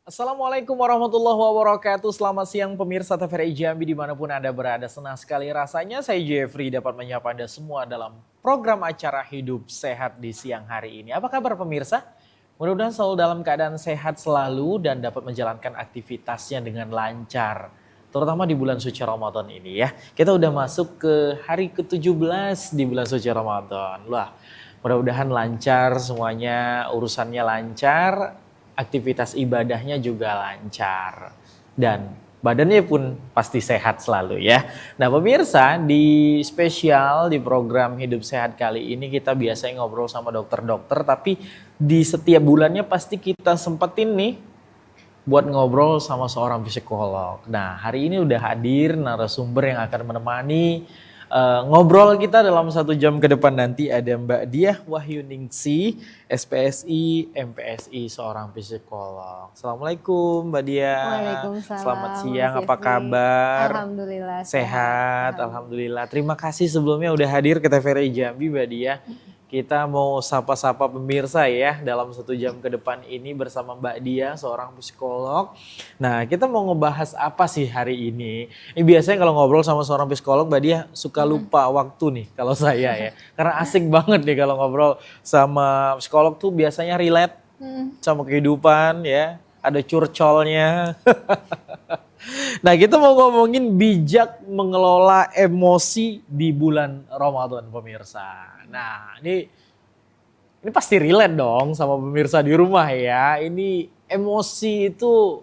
Assalamualaikum warahmatullahi wabarakatuh. Selamat siang pemirsa TVRI Jambi dimanapun Anda berada. Senang sekali rasanya saya Jeffrey dapat menyapa Anda semua dalam program acara Hidup Sehat di siang hari ini. Apa kabar pemirsa? Mudah-mudahan selalu dalam keadaan sehat selalu dan dapat menjalankan aktivitasnya dengan lancar. Terutama di bulan suci Ramadan ini ya. Kita udah masuk ke hari ke-17 di bulan suci Ramadan. Wah, mudah-mudahan lancar semuanya, urusannya lancar, aktivitas ibadahnya juga lancar. Dan badannya pun pasti sehat selalu ya. Nah pemirsa, di spesial di program Hidup Sehat kali ini kita biasanya ngobrol sama dokter-dokter, tapi di setiap bulannya pasti kita sempetin nih buat ngobrol sama seorang psikolog. Nah hari ini udah hadir narasumber yang akan menemani ngobrol kita dalam 1 jam ke depan nanti. Ada Mbak Diah Wahyuningsi, SPSI, MPSI, seorang psikolog. Assalamualaikum Mbak Diah. Waalaikumsalam. Selamat siang, Mas apa Jeffrey. kabar? Alhamdulillah Sehat, alhamdulillah. Terima kasih sebelumnya udah hadir ke TVRI Jambi Mbak Diah. Kita mau sapa-sapa pemirsa ya dalam 1 jam ke depan ini bersama Mbak Diah, seorang psikolog. Nah kita mau ngebahas apa sih hari ini? Ini biasanya kalau ngobrol sama seorang psikolog Mbak Diah suka lupa waktu nih kalau saya ya. Karena asik banget nih kalau ngobrol sama psikolog tuh biasanya relate sama kehidupan ya. Ada curcolnya. Nah kita mau ngomongin bijak mengelola emosi di bulan Ramadan pemirsa. Nah ini pasti relate dong sama pemirsa di rumah ya. Ini emosi itu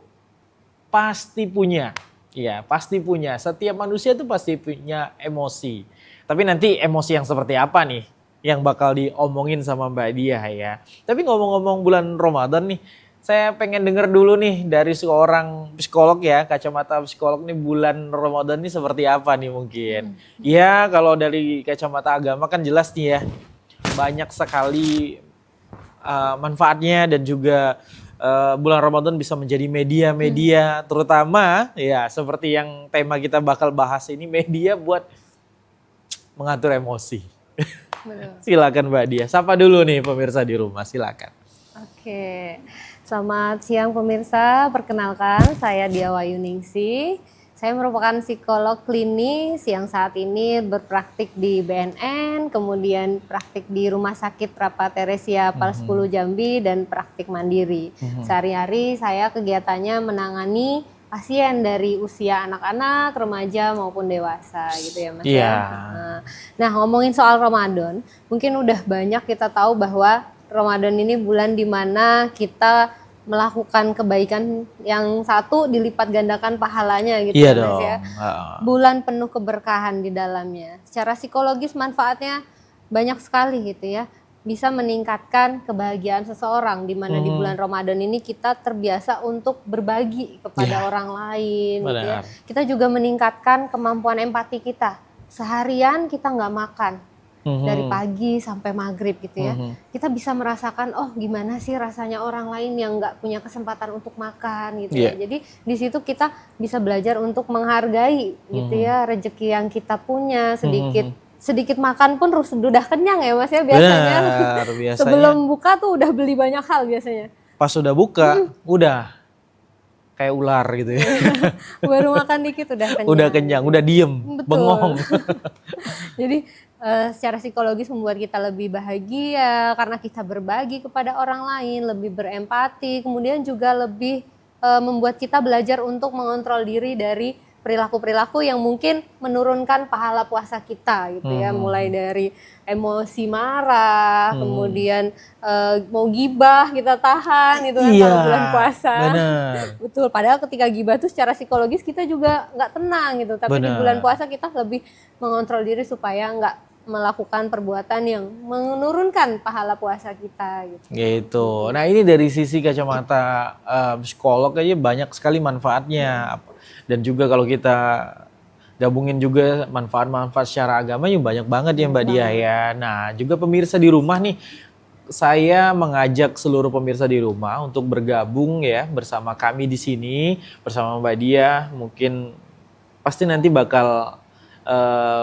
pasti punya. Ya pasti punya. Setiap manusia itu pasti punya emosi. Tapi nanti emosi yang seperti apa nih yang bakal diomongin sama Mbak Diah ya. Tapi ngomong-ngomong bulan Ramadan nih, saya pengen denger dulu nih dari seorang psikolog ya, kacamata psikolog nih bulan Ramadan nih seperti apa nih mungkin. Ya kalau dari kacamata agama kan jelas nih ya, banyak sekali manfaatnya dan juga bulan Ramadan bisa menjadi media-media terutama ya seperti yang tema kita bakal bahas ini, media buat mengatur emosi. Betul. Silakan Mbak Diah, sapa dulu nih pemirsa di rumah, silakan. Oke, selamat siang pemirsa. Perkenalkan, saya Diah Wahyuningsi. Saya merupakan psikolog klinis yang saat ini berpraktik di BNN, kemudian praktik di Rumah Sakit Prapateresia Pal 10 Jambi dan praktik mandiri. Sehari-hari saya kegiatannya menangani pasien dari usia anak-anak, remaja maupun dewasa gitu ya Mas Iya. ya. Nah ngomongin soal Ramadan, mungkin udah banyak kita tahu bahwa Ramadan ini bulan dimana kita melakukan kebaikan yang satu dilipat gandakan pahalanya gitu Iya ya Mas dong. ya. Bulan penuh keberkahan di dalamnya. Secara psikologis manfaatnya banyak sekali gitu ya. Bisa meningkatkan kebahagiaan seseorang di mana di bulan Ramadan ini kita terbiasa untuk berbagi kepada orang lain gitu ya. Benar. Kita juga meningkatkan kemampuan empati kita. Seharian kita nggak makan dari pagi sampai maghrib gitu ya. Kita bisa merasakan oh gimana sih rasanya orang lain yang nggak punya kesempatan untuk makan gitu ya. Jadi di situ kita bisa belajar untuk menghargai gitu ya rezeki yang kita punya, sedikit makan pun sudah kenyang ya Mas ya biasanya. Benar, biasanya. Sebelum buka tuh udah beli banyak hal biasanya. Pas sudah buka, udah kayak ular gitu ya. Baru makan dikit udah kenyang. Udah kenyang, udah diem, Betul. bengong. Jadi secara psikologis membuat kita lebih bahagia karena kita berbagi kepada orang lain, lebih berempati, kemudian juga lebih membuat kita belajar untuk mengontrol diri dari perilaku-perilaku yang mungkin menurunkan pahala puasa kita gitu ya, mulai dari emosi marah, kemudian mau gibah kita tahan gitu kan kalau bulan puasa. Benar. Betul, padahal ketika gibah tuh secara psikologis kita juga nggak tenang gitu, tapi di bulan puasa kita lebih mengontrol diri supaya nggak melakukan perbuatan yang menurunkan pahala puasa kita gitu. Gitu. Nah ini dari sisi kacamata psikolog aja banyak sekali manfaatnya. Dan juga kalau kita gabungin juga manfaat-manfaat secara agama juga banyak banget ya Mbak Diah ya. Nah juga pemirsa di rumah nih, saya mengajak seluruh pemirsa di rumah untuk bergabung ya bersama kami di sini, bersama Mbak Diah. Mungkin pasti nanti bakal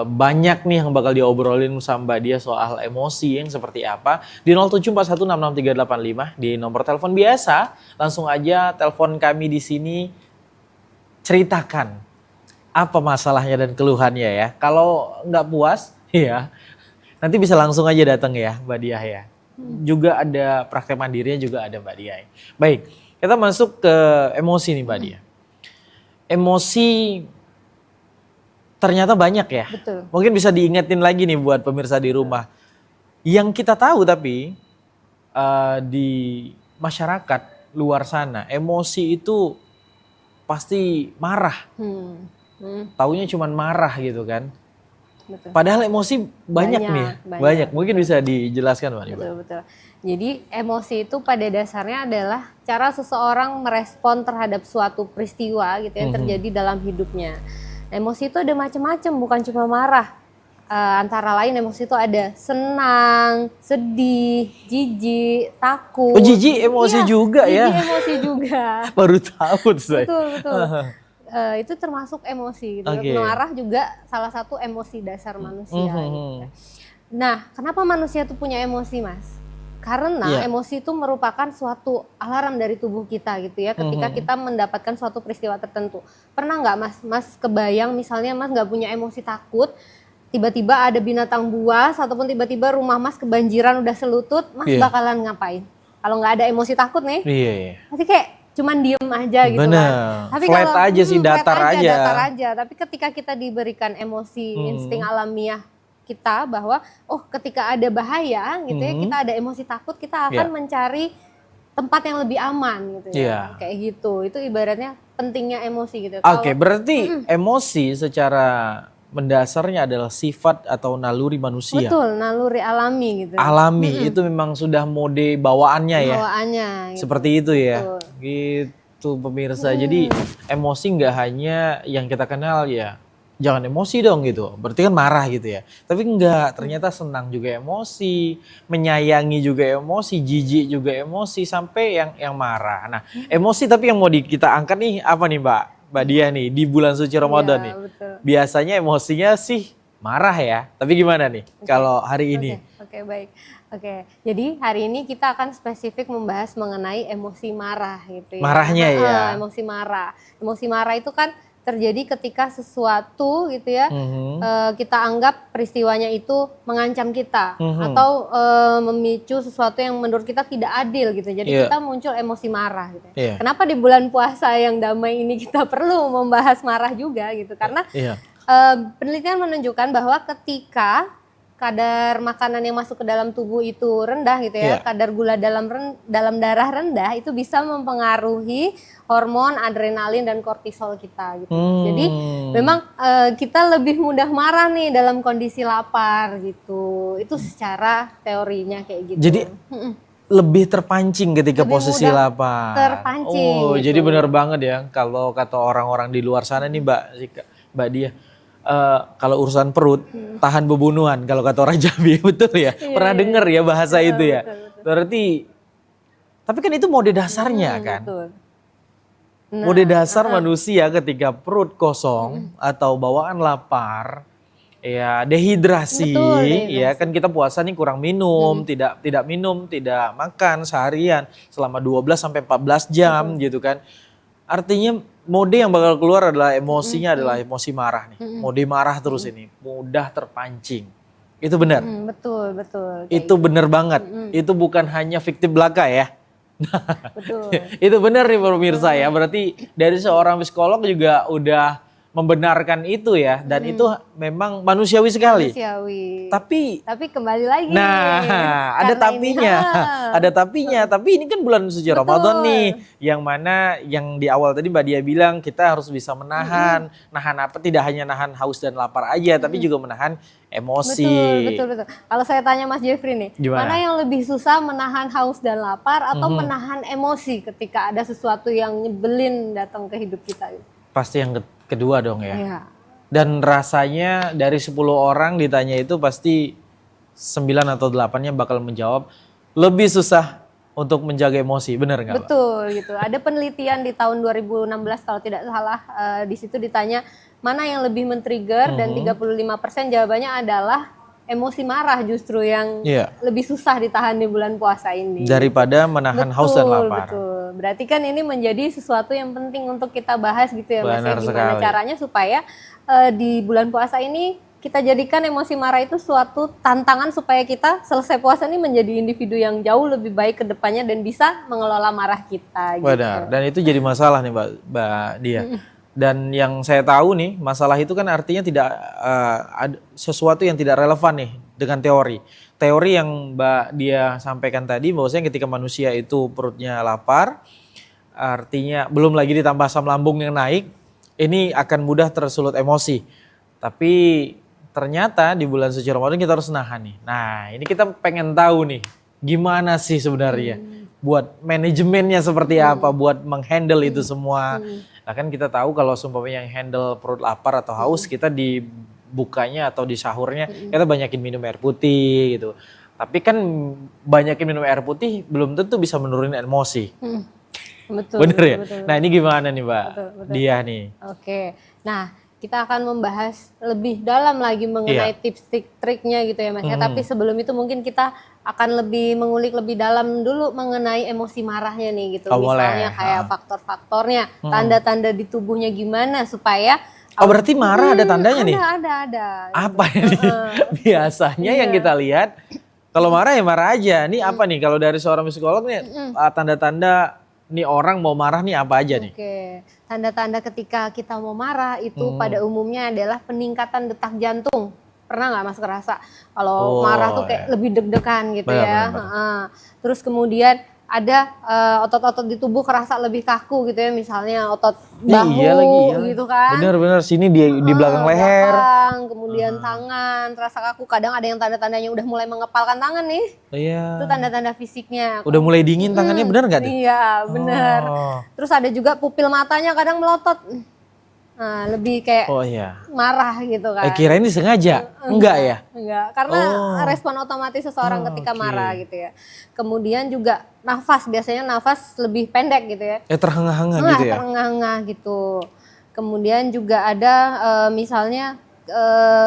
banyak nih yang bakal diobrolin sama Mbak Dia soal emosi yang seperti apa. Di 0741666385 di nomor telepon biasa, langsung aja telepon kami di sini, ceritakan apa masalahnya dan keluhannya ya. Kalau nggak puas, ya nanti bisa langsung aja datang ya Mbak Dia ya. Juga ada praktek mandirinya juga ada Mbak Dia. Baik, kita masuk ke emosi nih Mbak Dia. Emosi ternyata banyak ya. Betul. Mungkin bisa diingetin lagi nih buat pemirsa di rumah. Yang kita tahu tapi di masyarakat luar sana emosi itu pasti marah. Taunya cuman marah gitu kan. Betul. Padahal emosi banyak nih. Banyak. Mungkin bisa dijelaskan Mbak. Betul. Jadi emosi itu pada dasarnya adalah cara seseorang merespon terhadap suatu peristiwa gitu yang terjadi dalam hidupnya. Emosi itu ada macam-macam, bukan cuma marah. Antara lain emosi itu ada senang, sedih, jijik, takut. Oh jijik emosi juga ya? Jijik emosi juga. Baru tahu saya. Betul. Itu termasuk emosi. Gitu. Okay. Marah juga salah satu emosi dasar manusia. Gitu. Nah, kenapa manusia itu punya emosi, Mas? Karena emosi itu merupakan suatu alarm dari tubuh kita gitu ya, ketika kita mendapatkan suatu peristiwa tertentu. Pernah nggak Mas kebayang misalnya Mas nggak punya emosi takut, tiba-tiba ada binatang buas ataupun tiba-tiba rumah Mas kebanjiran udah selutut, Mas bakalan ngapain? Kalau nggak ada emosi takut nih, nanti kayak cuman diem aja gitu kan. Tapi flat kalau aja sih, datar aja. Tapi ketika kita diberikan emosi insting alamiah kita bahwa ketika ada bahaya gitu ya, kita ada emosi takut, kita akan mencari tempat yang lebih aman gitu ya. Kayak gitu. Itu ibaratnya pentingnya emosi gitu. Oke, berarti emosi secara mendasarnya adalah sifat atau naluri manusia. Betul, naluri alami gitu. Alami, itu memang sudah mode bawaannya ya. Bawaannya. Gitu. Seperti itu ya. Betul. Gitu pemirsa. Jadi emosi nggak hanya yang kita kenal ya. Jangan emosi dong gitu, berarti kan marah gitu ya. Tapi enggak, ternyata senang juga emosi, menyayangi juga emosi, jijik juga emosi, sampai yang marah. Nah emosi tapi yang mau kita angkat nih apa nih Mbak Dia nih di bulan suci Ramadan nih. Betul. Biasanya emosinya sih marah ya, tapi gimana nih kalau hari ini? Oke, baik. Oke, jadi hari ini kita akan spesifik membahas mengenai emosi marah gitu ya. Marahnya ya. Emosi marah. Emosi marah itu kan terjadi ketika sesuatu gitu ya, kita anggap peristiwanya itu mengancam kita atau memicu sesuatu yang menurut kita tidak adil gitu. Jadi kita muncul emosi marah gitu. Kenapa di bulan puasa yang damai ini kita perlu membahas marah juga gitu? Karena penelitian menunjukkan bahwa ketika kadar makanan yang masuk ke dalam tubuh itu rendah gitu ya, kadar gula dalam darah rendah, itu bisa mempengaruhi hormon adrenalin dan kortisol kita gitu. Jadi memang kita lebih mudah marah nih dalam kondisi lapar gitu. Itu secara teorinya kayak gitu. Jadi lebih terpancing ketika lebih posisi lapar. Terpancing. Oh, gitu. Jadi benar banget ya kalau kata orang-orang di luar sana nih Mbak Dia. Kalau urusan perut tahan bebunuhan kalau kata orang Jambi, betul ya? Pernah dengar ya bahasa itu ya? Betul. Berarti tapi kan itu mode dasarnya kan? Betul. Mode dasar manusia ketika perut kosong atau bawaan lapar, ya dehidrasi, ya kan kita puasa nih kurang minum, tidak minum, tidak makan seharian selama 12 sampai 14 jam gitu kan. Artinya mode yang bakal keluar adalah emosinya adalah emosi marah nih. Mode marah terus ini, mudah terpancing. Itu benar. Betul. Itu benar banget. Itu bukan hanya fiktif belaka ya. Betul. Itu benar nih pemirsa ya. Berarti dari seorang psikolog juga udah membenarkan itu ya, dan itu memang manusiawi sekali. Tapi kembali lagi. Nah, ada tapinya. Ada tapinya. Tapi ini kan bulan suci Ramadan nih, yang mana yang di awal tadi Mbak Dia bilang kita harus bisa menahan, nahan apa? Tidak hanya nahan haus dan lapar aja, tapi juga menahan emosi. Betul. Kalau saya tanya Mas Jeffrey nih, mana yang lebih susah, menahan haus dan lapar atau menahan emosi ketika ada sesuatu yang nyebelin datang ke hidup kita? Pasti yang kedua dong ya. Dan rasanya dari 10 orang ditanya itu pasti 9 atau 8-nya bakal menjawab lebih susah untuk menjaga emosi, bener nggak, Mbak? Betul gitu. Ada penelitian di tahun 2016 kalau tidak salah, di situ ditanya mana yang lebih men-trigger dan 35% jawabannya adalah emosi marah justru yang Iya. lebih susah ditahan di bulan puasa ini. Daripada menahan haus dan lapar. Betul. Berarti kan ini menjadi sesuatu yang penting untuk kita bahas gitu ya Mas. Ya, Benar gimana sekali. caranya supaya di bulan puasa ini kita jadikan emosi marah itu suatu tantangan supaya kita selesai puasa ini menjadi individu yang jauh lebih baik ke depannya dan bisa mengelola marah kita. Benar. Gitu. Dan itu jadi masalah nih Mbak Dia. Dan yang saya tahu nih, masalah itu kan artinya tidak ada sesuatu yang tidak relevan nih dengan teori. Teori yang Mbak Dia sampaikan tadi bahwasanya ketika manusia itu perutnya lapar, artinya belum lagi ditambah asam lambung yang naik, ini akan mudah tersulut emosi. Tapi ternyata di bulan suci Ramadan kita harus nahan nih. Nah, ini kita pengen tahu nih, gimana sih sebenarnya buat manajemennya seperti apa, buat menghandle itu semua. Nah kan kita tahu kalau sumpahnya yang handle perut lapar atau haus, kita di bukanya atau di sahurnya kita banyakin minum air putih gitu. Tapi kan banyakin minum air putih belum tentu bisa menurunin emosi. Betul. Bener ya? Betul. Nah ini gimana nih Mbak Betul. Dia nih? Oke, nah kita akan membahas lebih dalam lagi mengenai tips triknya gitu ya Mas ya. Tapi sebelum itu mungkin kita akan lebih mengulik lebih dalam dulu mengenai emosi marahnya nih gitu. Misalnya kayak faktor-faktornya, tanda-tanda di tubuhnya gimana supaya berarti marah ada tandanya nih? Ada. Apa ini? Biasanya yang kita lihat kalau marah ya marah aja. Ini apa nih kalau dari seorang psikolog nih tanda-tanda nih orang mau marah nih apa aja nih? Oke, tanda-tanda ketika kita mau marah itu pada umumnya adalah peningkatan detak jantung. Pernah nggak Mas kerasa kalau marah tuh kayak lebih deg-degan gitu ya? Terus kemudian ada otot-otot di tubuh kerasa lebih kaku gitu ya, misalnya otot bahu gitu kan? Bener-bener sini di belakang leher. Kemudian tangan terasa kaku. Kadang ada yang tanda-tandanya udah mulai mengepalkan tangan nih. Iya. Itu tanda-tanda fisiknya. Udah mulai dingin tangannya, bener nggak tuh? Iya bener. Terus ada juga pupil matanya kadang melotot. Nah, lebih kayak marah gitu kan. Kirain disengaja? Enggak ya? Enggak, karena respon otomatis seseorang ketika marah gitu ya. Kemudian juga nafas, biasanya nafas lebih pendek gitu ya. Terengah-engah gitu ya? Terengah-engah gitu. Kemudian juga ada misalnya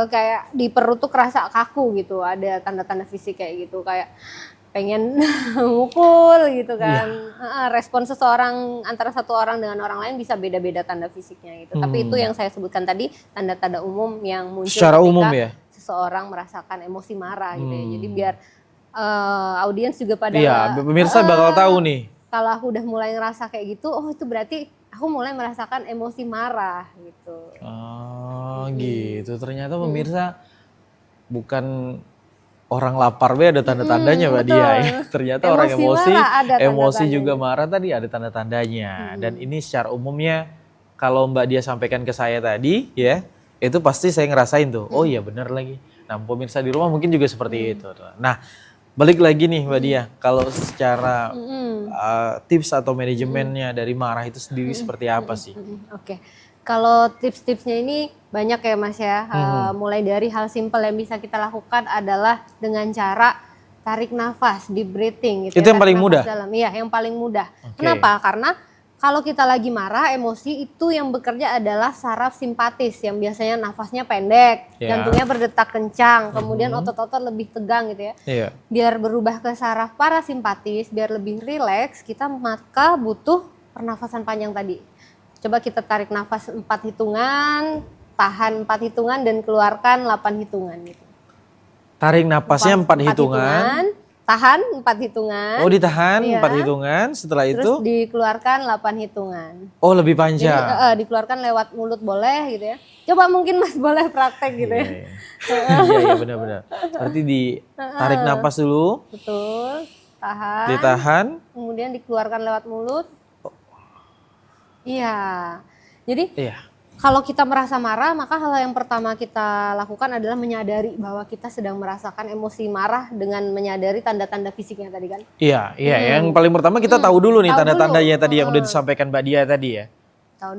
kayak di perut tuh kerasa kaku gitu, ada tanda-tanda fisik kayak gitu, kayak pengen mukul gitu kan. Respon seseorang antara satu orang dengan orang lain bisa beda-beda tanda fisiknya gitu. Tapi itu yang saya sebutkan tadi tanda-tanda umum yang muncul secara ketika umum ya? seseorang merasakan emosi marah gitu ya. Jadi biar audiens juga pada pemirsa bakal tahu nih. Kalau aku udah mulai ngerasa kayak gitu, oh itu berarti aku mulai merasakan emosi marah gitu. Oh gitu, ternyata pemirsa bukan orang lapar ada tanda-tandanya Mbak Dia ya. Ternyata orang emosi juga marah tadi ada tanda-tandanya. Dan ini secara umumnya kalau Mbak Dia sampaikan ke saya tadi ya, itu pasti saya ngerasain tuh. Oh iya bener lagi. Nah pemirsa di rumah mungkin juga seperti itu. Nah balik lagi nih Mbak Dia, kalau secara tips atau manajemennya dari marah itu sendiri seperti apa sih? Oke. Kalau tips-tipsnya ini banyak ya Mas ya, mulai dari hal simpel yang bisa kita lakukan adalah dengan cara tarik nafas, deep breathing gitu. Itu yang paling mudah? Iya, yang paling mudah. Kenapa? Karena kalau kita lagi marah, emosi itu yang bekerja adalah saraf simpatis yang biasanya nafasnya pendek, jantungnya berdetak kencang, kemudian otot-otot lebih tegang gitu ya. Biar berubah ke saraf parasimpatis, biar lebih rileks, kita maka butuh pernafasan panjang tadi. Coba kita tarik nafas 4 hitungan, tahan 4 hitungan dan keluarkan 8 hitungan gitu. Tarik napasnya 4 hitungan, tahan 4 hitungan. Oh ditahan 4 hitungan, setelah itu? Terus dikeluarkan 8 hitungan. Oh lebih panjang. Jadi dikeluarkan lewat mulut boleh gitu ya. Coba mungkin Mas boleh praktek gitu ya. Iya benar-benar. Berarti ditarik napas dulu. Betul, tahan. Ditahan. Kemudian dikeluarkan lewat mulut. Iya, jadi kalau kita merasa marah, maka hal yang pertama kita lakukan adalah menyadari bahwa kita sedang merasakan emosi marah dengan menyadari tanda-tanda fisiknya tadi kan. Iya, yang paling pertama kita tahu dulu nih tanda-tandanya tadi yang udah disampaikan Mbak Dia tadi ya. Tahu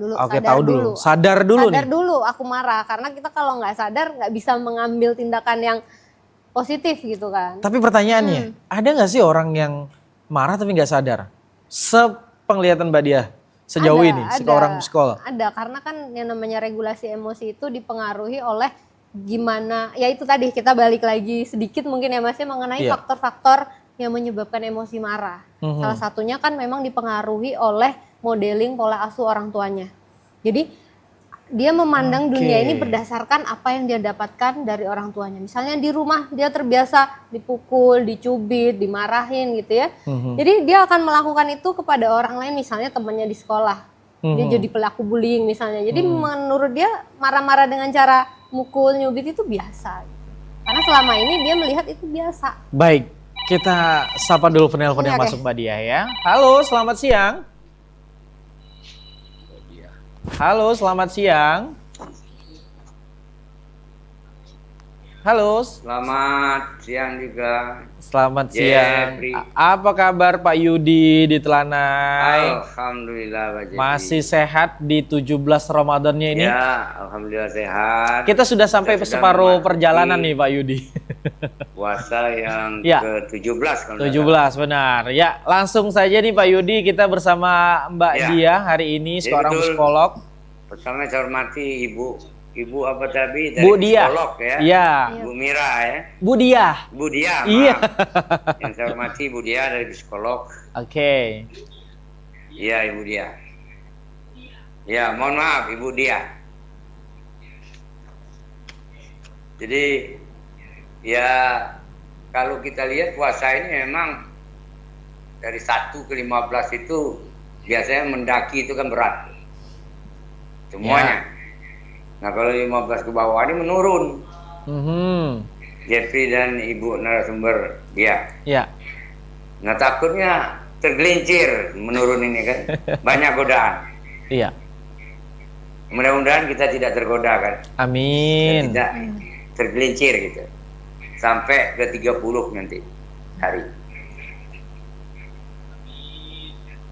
dulu, sadar dulu nih. Sadar dulu aku marah, karena kita kalau nggak sadar nggak bisa mengambil tindakan yang positif gitu kan. Tapi pertanyaannya, ada nggak sih orang yang marah tapi nggak sadar. Sepenglihatan Mbak Dia sejauh Ada, ini, seorang psikolog. Ada, karena kan yang namanya regulasi emosi itu dipengaruhi oleh gimana, ya itu tadi kita balik lagi sedikit mungkin ya Mas ya mengenai Iya. faktor-faktor yang menyebabkan emosi marah. Salah satunya kan memang dipengaruhi oleh modeling pola asuh orang tuanya. Jadi dia memandang dunia ini berdasarkan apa yang dia dapatkan dari orang tuanya. Misalnya di rumah dia terbiasa dipukul, dicubit, dimarahin gitu ya. Jadi dia akan melakukan itu kepada orang lain, misalnya temannya di sekolah. Dia jadi pelaku bullying misalnya. Jadi menurut dia marah-marah dengan cara mukul, nyubit itu biasa. Karena selama ini dia melihat itu biasa. Baik, kita sapa dulu penelpon yang Oke. masuk Mbak Dia ya. Halo, selamat siang. Halo, selamat siang. Halo, Selamat siang juga. selamat siang. Jeffrey. Apa kabar Pak Yudi di Telanai? Alhamdulillah Pak Jeffrey. Masih sehat di 17 Ramadannya ini? Ya, alhamdulillah sehat. Kita sudah sampai Kita sudah separuh memasuki perjalanan nih Pak Yudi. Puasa yang Ya. ke-17 kalau 17 benar. Ya, langsung saja nih Pak Yudi, kita bersama Mbak Ya. Dia hari ini Ya, seorang betul. psikolog. Pertama saya hormati Ibu apa tadi dari Bu Dia. psikolog ya. Iya. Bu Mira ya. Bu Dia. Bu Dia. Iya. Maaf. Yang saya hormati Bu Dia dari psikolog. Oke. Iya Ibu Dia. Ya, mohon maaf Ibu Dia. Jadi ya kalau kita lihat puasa ini memang dari 1 ke 15 itu biasanya mendaki itu kan berat. Semuanya. Nah kalau 15 ke bawah ini menurun. Jeffrey dan Ibu narasumber dia. Ya. Nah takutnya tergelincir menurun ini kan. Banyak godaan. Iya. Mudah-mudahan kita tidak tergoda kan. Amin. Tidak tergelincir gitu. Sampai ke 30 nanti hari.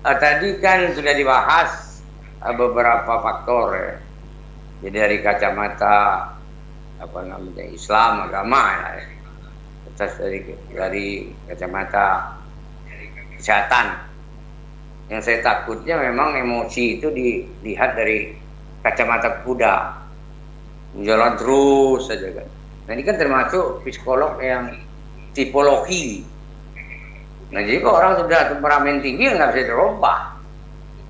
Tadi kan sudah dibahas beberapa faktor ya. Jadi dari kacamata apa namanya Islam agama ya. Atas dari kacamata kesehatan. Yang saya takutnya memang emosi itu dilihat dari kacamata kuda. Jalan terus saja kan. Nah ini kan termasuk psikolog yang tipologi. Nah jadi kalau orang sudah temperamen tinggi nggak bisa dirubah.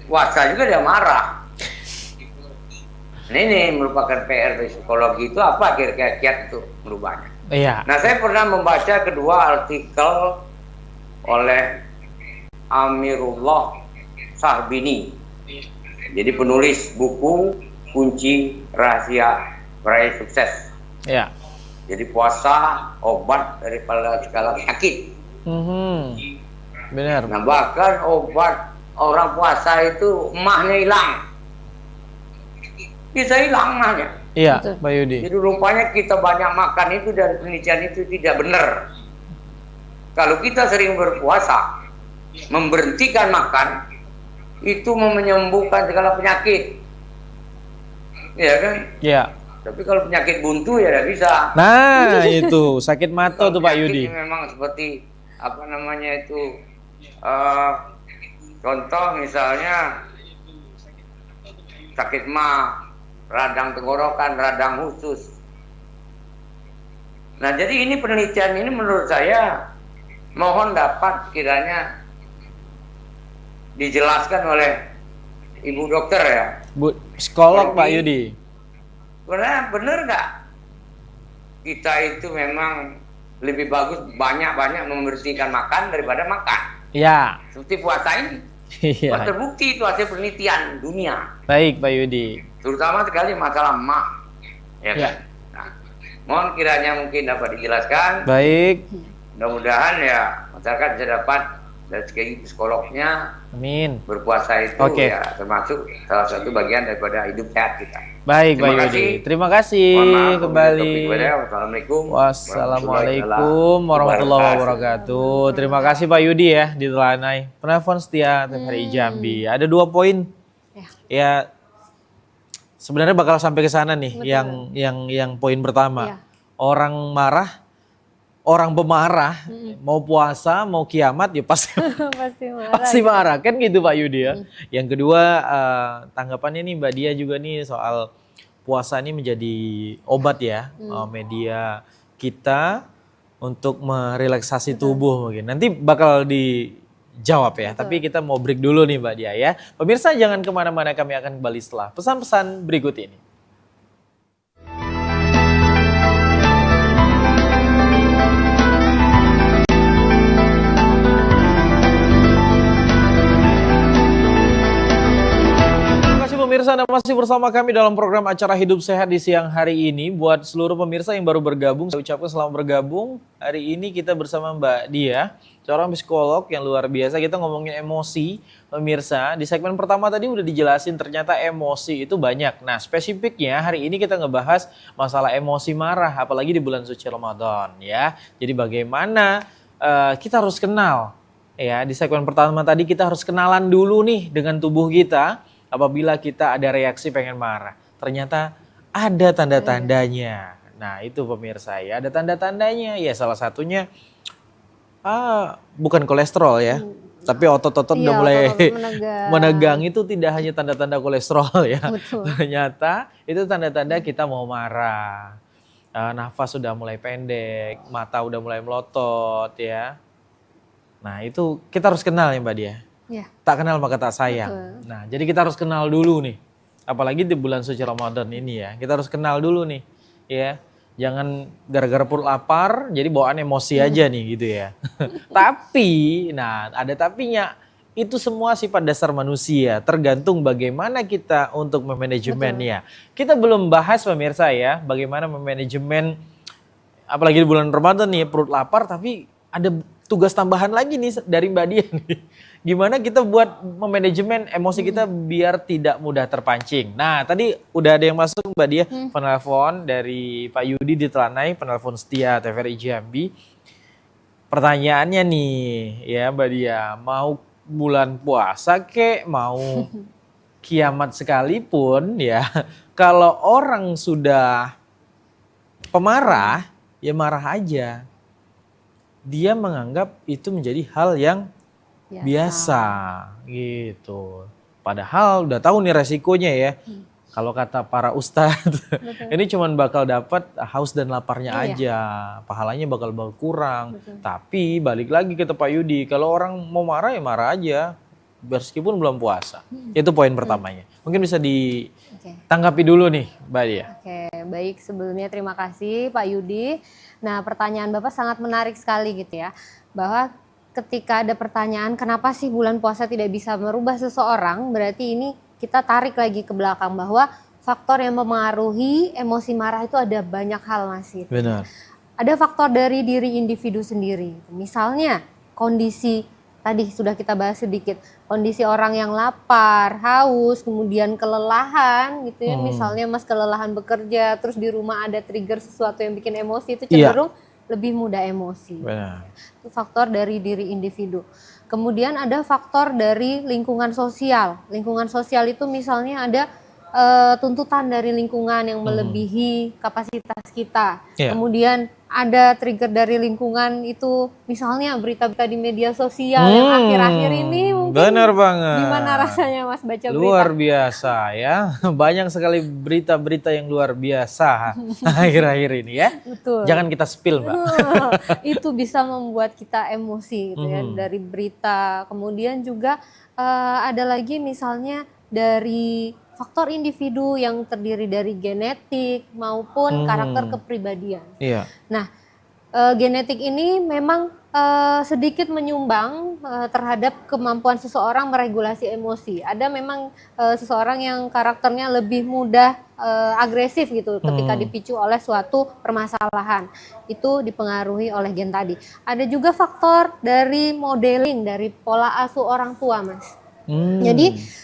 Puasa juga dia marah. Nah ini merupakan PR psikologi itu apa kira-kira kiat itu merubahnya. Iya. Nah saya pernah membaca kedua artikel oleh Amirullah Sahbini. Jadi penulis buku Kunci Rahasia Peraih Sukses. Iya. Jadi puasa obat daripada segala penyakit. Benar. Nah bahkan obat orang puasa itu emahnya hilang. Bisa hilang emahnya. Iya, Betul. Pak Yudi. Jadi rupanya kita banyak makan itu dan penelitian itu tidak benar. Kalau kita sering berpuasa, memberhentikan makan, itu menyembuhkan segala penyakit. Iya kan? Iya. Tapi kalau penyakit buntu ya tidak bisa. Nah, itu sakit mata tuh Pak Yudi. Penyakit memang seperti apa namanya itu contoh misalnya sakit mah, radang tenggorokan, radang usus. Nah jadi ini penelitian ini menurut saya mohon dapat kiranya dijelaskan oleh Ibu dokter ya. Bu, psikolog Pak Yudi. Benar nggak kita itu memang lebih bagus banyak-banyak membersihkan makan daripada makan. Iya. Seperti puasa ini. Iya. Terbukti itu hasil penelitian dunia. Baik Pak Yudi. Terutama sekali masalah mak. Ya Ya. kan? Nah, mohon kiranya mungkin dapat dijelaskan. Baik. Mudah-mudahan ya masyarakat bisa dapat dari segi psikolognya Amin. berpuasa itu Oke. ya termasuk salah satu bagian daripada hidup sehat kita. Baik Pak Terima Yudi. kasih. Terima kasih Mohon maaf, kembali. Wassalamualaikum Wassalamualaikum warahmatullahi wabarakatuh. Terima kasih Pak Yudi ya di Telanai. Penelpon setia TVRI Jambi. Ada 2 poin. Ya. Ya sebenarnya bakal sampai ke sana nih Betul. yang poin pertama. Iya. Orang marah orang pemarah, mau puasa, mau kiamat ya pasti Pasti marah. pasti marah kan gitu Pak Yudi ya. Yang kedua tanggapannya nih Mbak Dia juga nih soal puasa ini menjadi obat ya, media kita untuk merelaksasi tubuh mungkin. Nanti bakal dijawab ya, tapi kita mau break dulu nih Mbak Dia ya. Pemirsa jangan kemana-mana, kami akan kembali setelah pesan-pesan berikut ini. Pemirsa, Anda masih bersama kami dalam program acara Hidup Sehat di siang hari ini. Buat seluruh pemirsa yang baru bergabung, saya ucapkan selamat bergabung. Hari ini kita bersama Mbak Dia, seorang psikolog yang luar biasa. Kita ngomongin emosi, pemirsa. Di segmen pertama tadi udah dijelasin ternyata emosi itu banyak. Nah, spesifiknya hari ini kita ngebahas masalah emosi marah, apalagi di bulan suci Ramadan ya. Jadi bagaimana kita harus kenal ya. Di segmen pertama tadi kita harus kenalan dulu nih dengan tubuh kita. Apabila kita ada reaksi pengen marah, ternyata ada tanda-tandanya. Nah itu pemirsa ya, ada tanda-tandanya. Ya salah satunya bukan kolesterol ya, tapi otot-otot udah mulai menegang. Itu tidak hanya tanda-tanda kolesterol ya. Betul. Ternyata itu tanda-tanda kita mau marah. Nafas sudah mulai pendek, mata udah mulai melotot ya. Nah itu kita harus kenal ya Mbak Dia. Ya. Tak kenal maka tak sayang. Betul. Nah, jadi kita harus kenal dulu nih. Apalagi di bulan suci Ramadan ini ya. Kita harus kenal dulu nih, ya. Jangan gara-gara perut lapar jadi bawaan emosi aja nih gitu ya. Tapi, nah ada tapinya. Itu semua sifat dasar manusia, tergantung bagaimana kita untuk memanajemennya. Kita belum bahas pemirsa ya, bagaimana memanajemen apalagi di bulan Ramadan nih perut lapar tapi ada tugas tambahan lagi nih dari Mbak Dia nih. Gimana kita buat memanajemen emosi kita biar tidak mudah terpancing. Nah tadi udah ada yang masuk Mbak Dia, penelpon dari Pak Yudi di Telanai, penelpon setia TVRI Jambi. Pertanyaannya nih ya Mbak Dia, mau bulan puasa kek, mau kiamat sekalipun ya, kalau orang sudah pemarah ya marah aja. Dia menganggap itu menjadi hal yang biasa gitu. Padahal udah tahu nih resikonya ya. Kalau kata para ustadz, ini cuman bakal dapat haus dan laparnya aja. Pahalanya bakal berkurang. Tapi balik lagi ke Pak Yudi, kalau orang mau marah ya marah aja. Meskipun belum puasa. Itu poin pertamanya. Mungkin bisa ditanggapi dulu nih Mbak Dia. Oke, baik, sebelumnya terima kasih Pak Yudi. Nah, pertanyaan Bapak sangat menarik sekali gitu ya. Bahwa ketika ada pertanyaan kenapa sih bulan puasa tidak bisa merubah seseorang, berarti ini kita tarik lagi ke belakang bahwa faktor yang mempengaruhi emosi marah itu ada banyak hal Mas. Gitu. Benar. Ada faktor dari diri individu sendiri. Misalnya kondisi tadi sudah kita bahas sedikit, kondisi orang yang lapar, haus, kemudian kelelahan gitu ya. Misalnya Mas kelelahan bekerja, terus di rumah ada trigger sesuatu yang bikin emosi, itu cenderung lebih mudah emosi. Benar. Itu faktor dari diri individu. Kemudian ada faktor dari lingkungan sosial. Lingkungan sosial itu misalnya ada tuntutan dari lingkungan yang melebihi kapasitas kita. Kemudian ada trigger dari lingkungan itu misalnya berita-berita di media sosial yang akhir-akhir ini mungkin benar banget. Gimana rasanya Mas baca berita? Luar biasa ya. Banyak sekali berita-berita yang luar biasa akhir-akhir ini ya. Betul. Jangan kita spill Mbak. Itu bisa membuat kita emosi gitu ya dari berita. Kemudian juga ada lagi misalnya dari faktor individu yang terdiri dari genetik maupun karakter kepribadian. Iya. Nah, genetik ini memang sedikit menyumbang terhadap kemampuan seseorang meregulasi emosi. Ada memang seseorang yang karakternya lebih mudah agresif gitu ketika dipicu oleh suatu permasalahan. Itu dipengaruhi oleh gen tadi. Ada juga faktor dari modeling, dari pola asuh orang tua, Mas. Jadi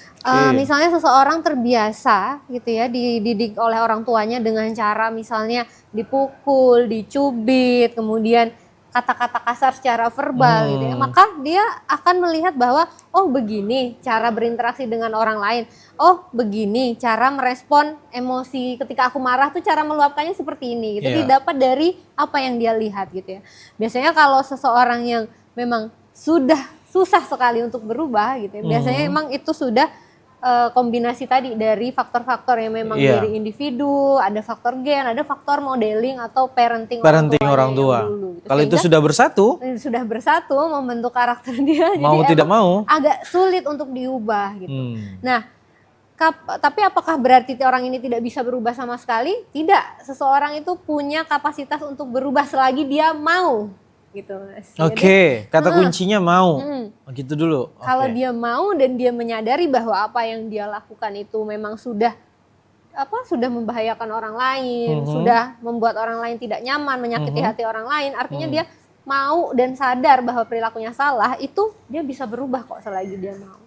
misalnya seseorang terbiasa gitu ya dididik oleh orang tuanya dengan cara misalnya dipukul, dicubit, kemudian kata-kata kasar secara verbal gitu ya, maka dia akan melihat bahwa oh begini cara berinteraksi dengan orang lain, oh begini cara merespon emosi ketika aku marah tuh cara meluapkannya seperti ini gitu. Didapat dari apa yang dia lihat gitu ya. Biasanya kalau seseorang yang memang sudah susah sekali untuk berubah gitu ya, biasanya emang itu sudah kombinasi tadi dari faktor-faktor yang memang dari individu, ada faktor gen, ada faktor modeling atau parenting orang tua. Dulu, gitu. Kalau itu sudah bersatu, membentuk karakter dia, mau jadi tidak mau agak sulit untuk diubah gitu. Nah, tapi apakah berarti orang ini tidak bisa berubah sama sekali? Tidak, seseorang itu punya kapasitas untuk berubah selagi dia mau. Gitu, Mas. Oke, kata kuncinya mau. Gitu dulu. Kalau dia mau dan dia menyadari bahwa apa yang dia lakukan itu memang sudah membahayakan orang lain, sudah membuat orang lain tidak nyaman, menyakiti hati orang lain, artinya dia mau dan sadar bahwa perilakunya salah, itu dia bisa berubah kok selagi dia mau.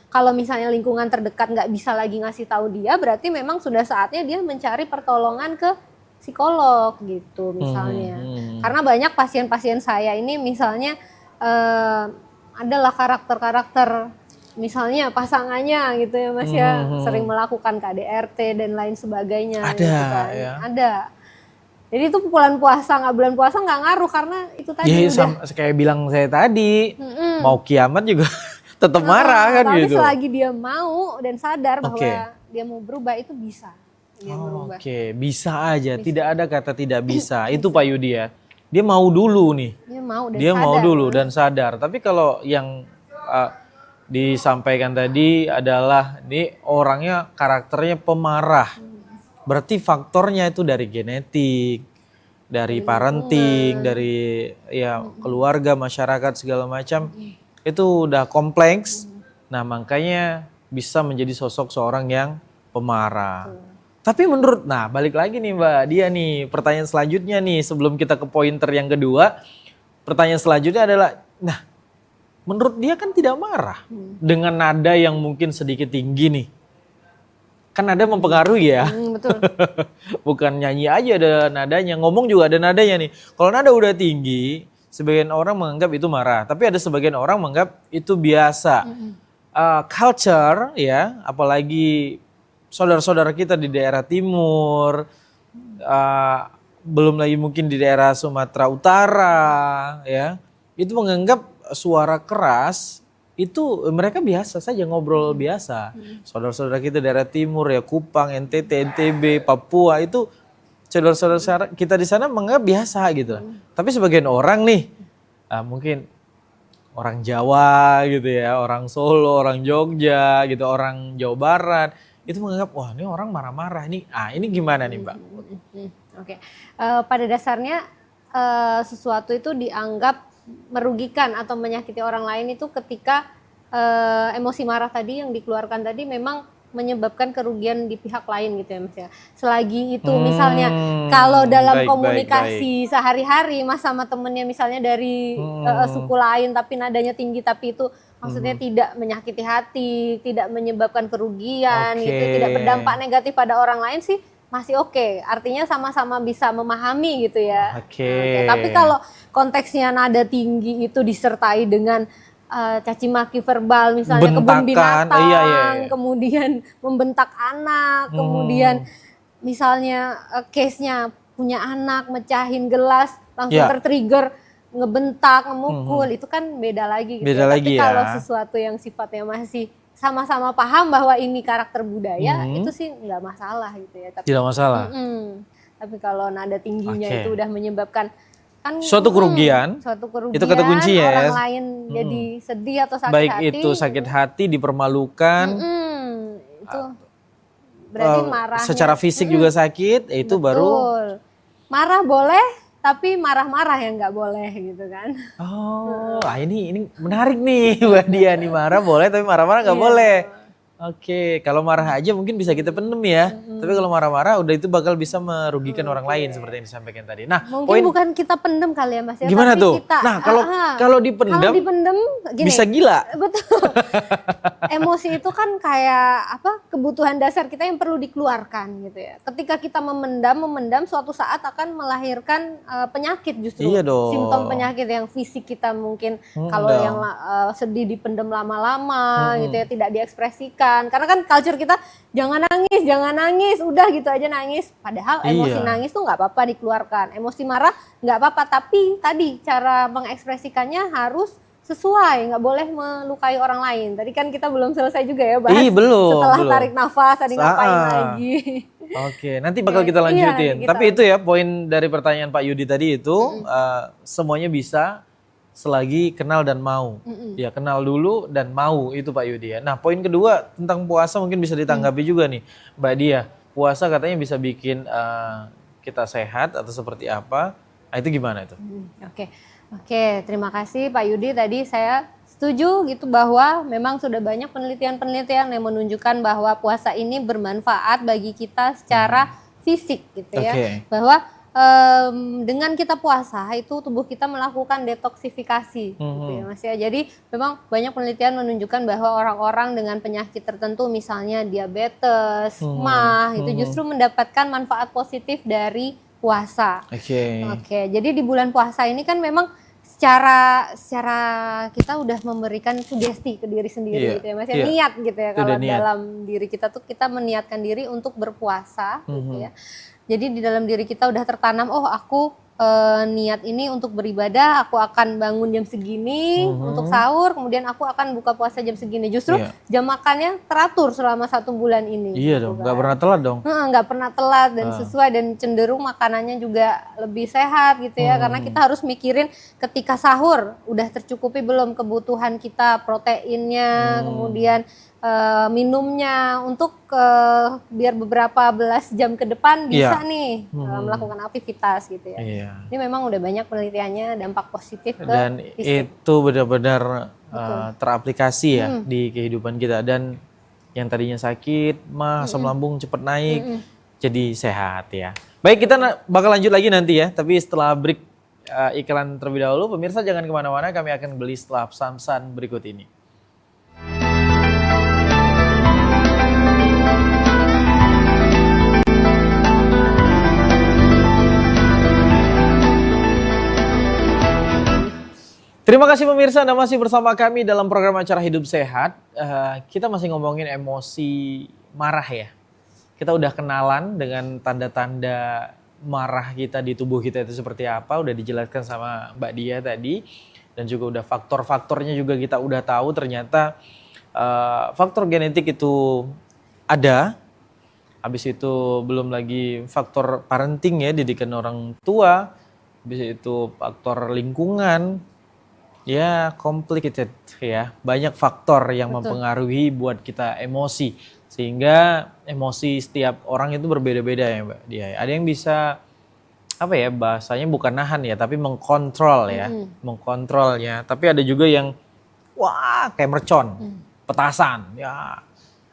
Kalau misalnya lingkungan terdekat nggak bisa lagi ngasih tahu dia, berarti memang sudah saatnya dia mencari pertolongan ke psikolog gitu misalnya. Karena banyak pasien-pasien saya ini misalnya adalah karakter-karakter misalnya pasangannya gitu ya Mas ya, sering melakukan KDRT dan lain sebagainya. Ada gitu kan. ya. Ada. Jadi itu bulan puasa nggak ngaruh karena itu tadi kayak bilang saya tadi, mau kiamat juga tetap marah kan tapi gitu. Tapi selagi dia mau dan sadar bahwa dia mau berubah itu bisa. Oke, bisa aja. Tidak ada kata tidak bisa. Itu Pak Yudi ya. Dia mau dulu nih. Dia mau dulu dan sadar. Tapi kalau yang disampaikan tadi adalah ini orangnya karakternya pemarah. Berarti faktornya itu dari genetik, dari parenting, dari keluarga, masyarakat segala macam. Itu udah kompleks. Nah, makanya bisa menjadi sosok seorang yang pemarah. Tapi balik lagi nih Mbak Dia nih, pertanyaan selanjutnya nih sebelum kita ke pointer yang kedua. Pertanyaan selanjutnya adalah, menurut dia kan tidak marah dengan nada yang mungkin sedikit tinggi nih. Kan nada mempengaruhi ya. Betul. Bukan nyanyi aja ada nadanya, ngomong juga ada nadanya nih. Kalau nada udah tinggi, sebagian orang menganggap itu marah, tapi ada sebagian orang menganggap itu biasa. Culture ya, apalagi saudara-saudara kita di daerah timur, belum lagi mungkin di daerah Sumatera Utara, ya, itu menganggap suara keras itu mereka biasa saja, ngobrol biasa. Saudara-saudara kita daerah timur ya, Kupang, NTT, NTB, Papua, itu saudara-saudara kita di sana menganggap biasa gitu. Tapi sebagian orang nih, mungkin orang Jawa gitu ya, orang Solo, orang Jogja gitu, orang Jawa Barat, itu menganggap wah ini orang marah-marah nih. Ini gimana nih Mbak? Oke. Pada dasarnya sesuatu itu dianggap merugikan atau menyakiti orang lain itu ketika emosi marah tadi yang dikeluarkan tadi memang menyebabkan kerugian di pihak lain gitu ya Mas ya. Selagi itu misalnya kalau dalam komunikasi sehari-hari Mas sama temennya misalnya dari suku lain tapi nadanya tinggi tapi itu maksudnya tidak menyakiti hati, tidak menyebabkan kerugian gitu, tidak berdampak negatif pada orang lain sih masih oke. Artinya sama-sama bisa memahami gitu ya. Tapi kalau konteksnya nada tinggi itu disertai dengan caci maki verbal misalnya, kebun binatang, kemudian membentak anak, kemudian misalnya case-nya punya anak mecahin gelas langsung tertrigger ngebentak, ngemukul, itu kan beda lagi gitu. Tapi kalau sesuatu yang sifatnya masih sama-sama paham bahwa ini karakter budaya, itu sih nggak masalah gitu ya. Tapi, tidak masalah. Tapi kalau nada tingginya itu udah menyebabkan kan suatu kerugian, itu kata kunci ya. Orang lain jadi sedih atau sakit baik hati. Baik itu sakit hati, dipermalukan. Itu berarti marahnya. Secara fisik juga sakit, itu betul. Baru. Marah boleh, tapi marah-marah yang nggak boleh gitu kan. Ini menarik nih Mbak Dia nih, marah boleh tapi marah-marah nggak boleh. Oke, kalau marah aja mungkin bisa kita pendem ya. Tapi kalau marah-marah udah itu bakal bisa merugikan orang lain seperti yang disampaikan tadi. Nah, Mungkin poin bukan kita pendem kali ya Mas ya, gimana tapi tuh? kita Nah, kalau kalau dipendem dipendem gini. bisa gila. Betul. Emosi itu kan kayak apa? Kebutuhan dasar kita yang perlu dikeluarkan gitu ya. Ketika kita memendam suatu saat akan melahirkan penyakit justru. Iya dong. Simptom penyakit yang fisik kita mungkin kalau dong. yang sedih dipendem lama-lama gitu ya, tidak diekspresikan. Karena kan culture kita jangan nangis, udah gitu aja nangis. Padahal emosi Iya. nangis tuh nggak apa-apa dikeluarkan. Emosi marah nggak apa-apa, tapi tadi cara mengekspresikannya harus sesuai, nggak boleh melukai orang lain. Tadi kan kita belum selesai juga ya bahas. Belum. Setelah tarik nafas, tadi ngapain lagi? Oke, nanti bakal kita Iya, lanjutin. nanti kita Tapi itu ya poin dari pertanyaan Pak Yudi tadi itu semuanya bisa selagi kenal dan mau. Ya kenal dulu dan mau itu Pak Yudi ya. Nah poin kedua tentang puasa mungkin bisa ditanggapi juga nih Mbak Dia. Puasa katanya bisa bikin kita sehat atau seperti apa. Nah itu gimana itu? Oke, terima kasih Pak Yudi. Tadi saya setuju gitu bahwa memang sudah banyak penelitian-penelitian yang menunjukkan bahwa puasa ini bermanfaat bagi kita secara fisik gitu ya. Bahwa dengan kita puasa itu tubuh kita melakukan detoksifikasi gitu ya Mas ya. Jadi memang banyak penelitian menunjukkan bahwa orang-orang dengan penyakit tertentu misalnya diabetes, mah itu justru mendapatkan manfaat positif dari puasa. Oke, jadi di bulan puasa ini kan memang secara kita udah memberikan sugesti ke diri sendiri gitu ya Mas ya, niat gitu ya kalau dalam diri kita tuh kita meniatkan diri untuk berpuasa gitu ya. Jadi di dalam diri kita udah tertanam, oh aku niat ini untuk beribadah, aku akan bangun jam segini untuk sahur, kemudian aku akan buka puasa jam segini. Justru jam makannya teratur selama 1 bulan ini. Iya dong, nggak pernah telat dong. Nggak pernah telat dan sesuai dan cenderung makanannya juga lebih sehat gitu ya. Karena kita harus mikirin ketika sahur udah tercukupi belum kebutuhan kita proteinnya, kemudian minumnya untuk biar beberapa belas jam ke depan bisa nih melakukan aktivitas gitu ya. Ini memang udah banyak penelitiannya dampak positif ke dan fisik. itu benar-benar teraplikasi ya di kehidupan kita dan yang tadinya sakit mah asam lambung cepat naik jadi sehat ya. Baik kita bakal lanjut lagi nanti ya, tapi setelah break iklan terlebih dahulu. Pemirsa jangan kemana-mana, kami akan beli setelah pesan-pesan berikut ini. Terima kasih pemirsa, Anda masih bersama kami dalam program acara Hidup Sehat. Kita masih ngomongin emosi marah ya. Kita udah kenalan dengan tanda-tanda marah kita di tubuh kita itu seperti apa. Udah dijelaskan sama Mbak Dia tadi. Dan juga udah faktor-faktornya juga kita udah tahu ternyata faktor genetik itu ada. Habis itu belum lagi faktor parenting ya, didikan orang tua. Habis itu faktor lingkungan. Ya complicated ya, banyak faktor yang mempengaruhi buat kita emosi. Sehingga emosi setiap orang itu berbeda-beda ya Mbak Dia. Ada yang bisa, apa ya bahasanya bukan nahan ya, tapi mengkontrol ya. Mengkontrolnya, tapi ada juga yang wah kayak mercon, petasan ya.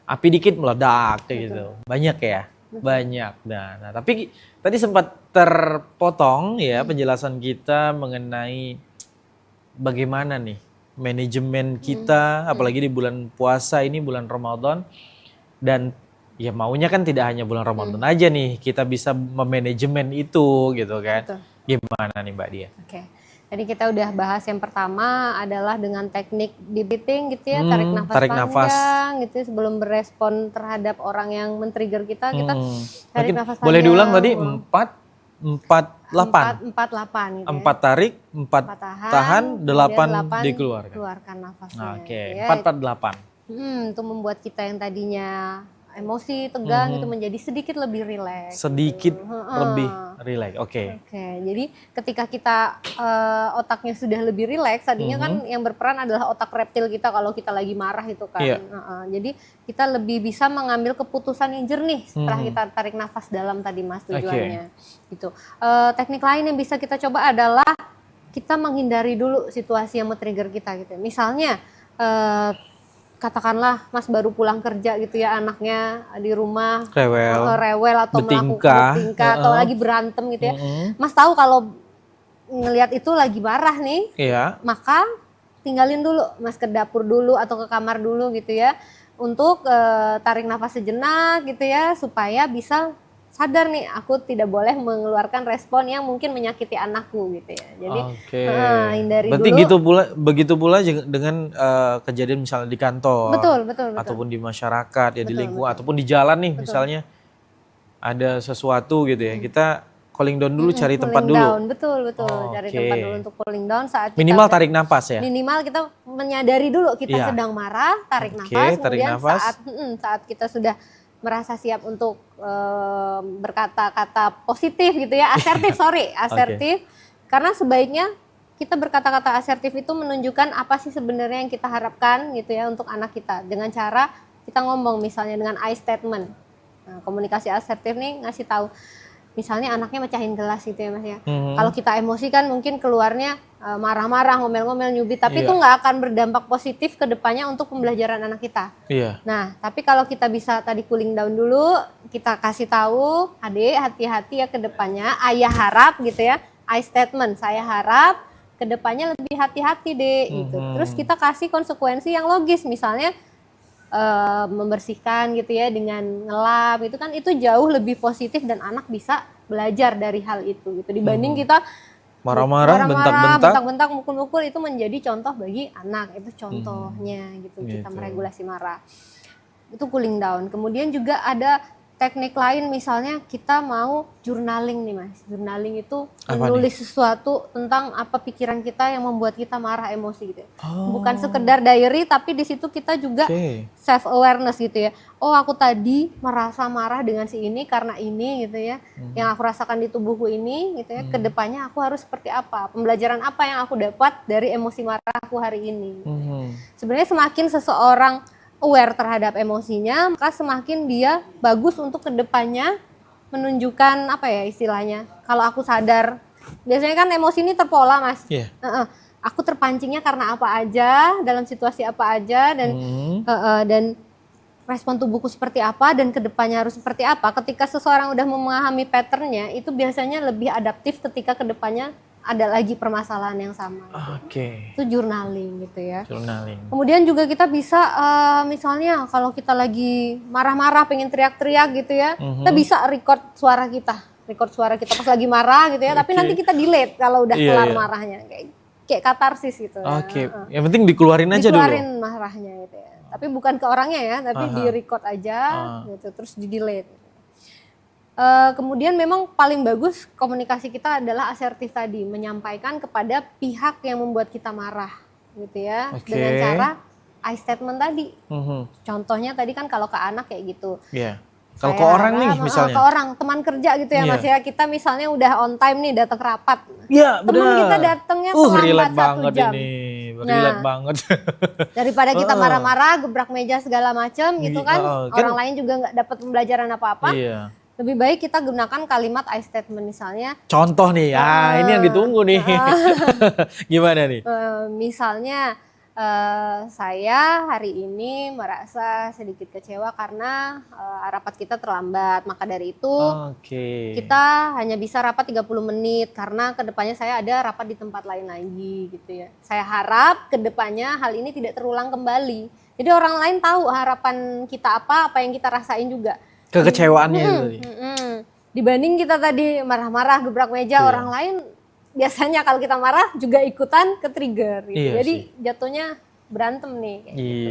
Api dikit meledak kayak gitu, banyak ya. Banyak. Nah, tapi tadi sempat terpotong ya penjelasan kita mengenai bagaimana nih manajemen kita, apalagi di bulan puasa ini, bulan Ramadan. Dan ya maunya kan tidak hanya bulan Ramadan aja nih, kita bisa memanajemen itu gitu kan. Gimana nih Mbak Dia? Oke, tadi kita udah bahas yang pertama adalah dengan teknik deep breathing gitu ya, tarik nafas panjang gitu ya, sebelum berespon terhadap orang yang men-trigger kita, kita tarik nafas panjang. Boleh diulang tadi 4-8 gitu ya. 4 tarik, 4 tahan, 8 dikeluarkan. Keluarkan nafasnya. Oke, ya. 4-4-8. Untuk membuat kita yang tadinya emosi, tegang itu menjadi sedikit lebih rileks. Sedikit lebih rileks. Oke. Jadi ketika kita otaknya sudah lebih rileks, tadinya kan yang berperan adalah otak reptil kita kalau kita lagi marah itu kan. Jadi kita lebih bisa mengambil keputusan yang jernih setelah kita tarik nafas dalam tadi Mas tujuannya. Gitu. Teknik lain yang bisa kita coba adalah kita menghindari dulu situasi yang men-trigger kita gitu. Misalnya katakanlah Mas baru pulang kerja gitu ya, anaknya di rumah Rewel, atau bertingkah, bertingkah atau lagi berantem gitu ya. Mas tahu kalau ngelihat itu lagi marah nih, Iya. maka tinggalin dulu, Mas ke dapur dulu atau ke kamar dulu gitu ya, untuk tarik nafas sejenak gitu ya, supaya bisa sadar nih, aku tidak boleh mengeluarkan respon yang mungkin menyakiti anakku gitu ya. Jadi hindari Berarti dulu. begitu pula dengan kejadian misalnya di kantor, Betul. ataupun di masyarakat ya, di Betul, lingkungan, betul. ataupun di jalan nih, Betul. misalnya ada sesuatu gitu ya, kita cooling down dulu, cari tempat Cooling dulu. down, betul. Cari tempat dulu untuk cooling down saat kita Minimal tarik nafas ya. minimal kita menyadari dulu kita Iya. sedang marah, tarik Tarik nafas, kemudian nafas. saat kita sudah merasa siap untuk berkata-kata positif gitu ya, asertif. Karena sebaiknya kita berkata-kata asertif itu menunjukkan apa sih sebenarnya yang kita harapkan gitu ya untuk anak kita, dengan cara kita ngomong misalnya dengan I statement. Nah, komunikasi asertif nih ngasih tahu, misalnya anaknya mecahin gelas gitu ya Mas ya. Kalau kita emosi kan mungkin keluarnya marah-marah, ngomel-ngomel, nyubit, tapi itu nggak akan berdampak positif ke depannya untuk pembelajaran anak kita. Iya. Nah, tapi kalau kita bisa tadi cooling down dulu, kita kasih tahu, Adik hati-hati ya ke depannya, ayah harap gitu ya, I statement, saya harap ke depannya lebih hati-hati Dek gitu. Terus kita kasih konsekuensi yang logis, misalnya membersihkan gitu ya dengan ngelap, itu kan itu jauh lebih positif dan anak bisa belajar dari hal itu gitu, dibanding kita Marah-marah, bentak-bentak, mukul-mukul, itu menjadi contoh bagi anak, itu contohnya gitu, kita meregulasi marah. Itu cooling down. Kemudian juga ada teknik lain, misalnya kita mau journaling nih Mas. Journaling itu menulis sesuatu tentang apa pikiran kita yang membuat kita marah, emosi gitu ya. Bukan sekedar diary, tapi di situ kita juga self awareness gitu ya. Oh, aku tadi merasa marah dengan si ini karena ini gitu ya. Yang aku rasakan di tubuhku ini gitu ya. Kedepannya aku harus seperti apa? Pembelajaran apa yang aku dapat dari emosi marah aku hari ini. Sebenarnya semakin seseorang aware terhadap emosinya, maka semakin dia bagus untuk kedepannya menunjukkan apa ya istilahnya. Kalau aku sadar, biasanya kan emosi ini terpola Mas. Aku terpancingnya karena apa aja, dalam situasi apa aja, dan respon tubuhku seperti apa, dan kedepannya harus seperti apa. Ketika seseorang udah memahami patternnya, itu biasanya lebih adaptif ketika kedepannya ada lagi permasalahan yang sama. Itu journaling gitu ya. Kemudian juga kita bisa misalnya kalau kita lagi marah-marah, pengen teriak-teriak gitu ya, kita bisa record suara kita pas lagi marah gitu ya. Tapi nanti kita delete kalau udah kelar marahnya, kayak katarsis gitu. Yang penting dikeluarin aja dulu. Dikeluarin marahnya gitu ya. Tapi bukan ke orangnya ya, tapi di record aja gitu, terus di delete. Kemudian memang paling bagus komunikasi kita adalah asertif tadi, menyampaikan kepada pihak yang membuat kita marah gitu ya, dengan cara I statement tadi. Contohnya tadi kan kalau ke anak kayak gitu. Kalau ke orang nih misalnya. Ke orang, teman kerja gitu ya Mas ya, kita misalnya udah on time nih datang rapat. Iya benar. Teman kita datangnya terlambat 1 jam. Relate banget. Daripada kita marah-marah, gebrak meja segala macam gitu kan, orang lain juga nggak dapat pembelajaran apa-apa. Lebih baik kita gunakan kalimat I statement misalnya. Contoh nih, ini yang ditunggu nih. Gimana nih? Misalnya saya hari ini merasa sedikit kecewa karena rapat kita terlambat. Maka dari itu kita hanya bisa rapat 30 menit karena kedepannya saya ada rapat di tempat lain lagi gitu ya. Saya harap kedepannya hal ini tidak terulang kembali. Jadi orang lain tahu harapan kita apa yang kita rasain juga. Kekecewaannya itu. Dibanding kita tadi marah-marah gebrak meja, orang lain biasanya kalau kita marah juga ikutan ke trigger gitu. Jadi jatuhnya berantem nih kayak gitu.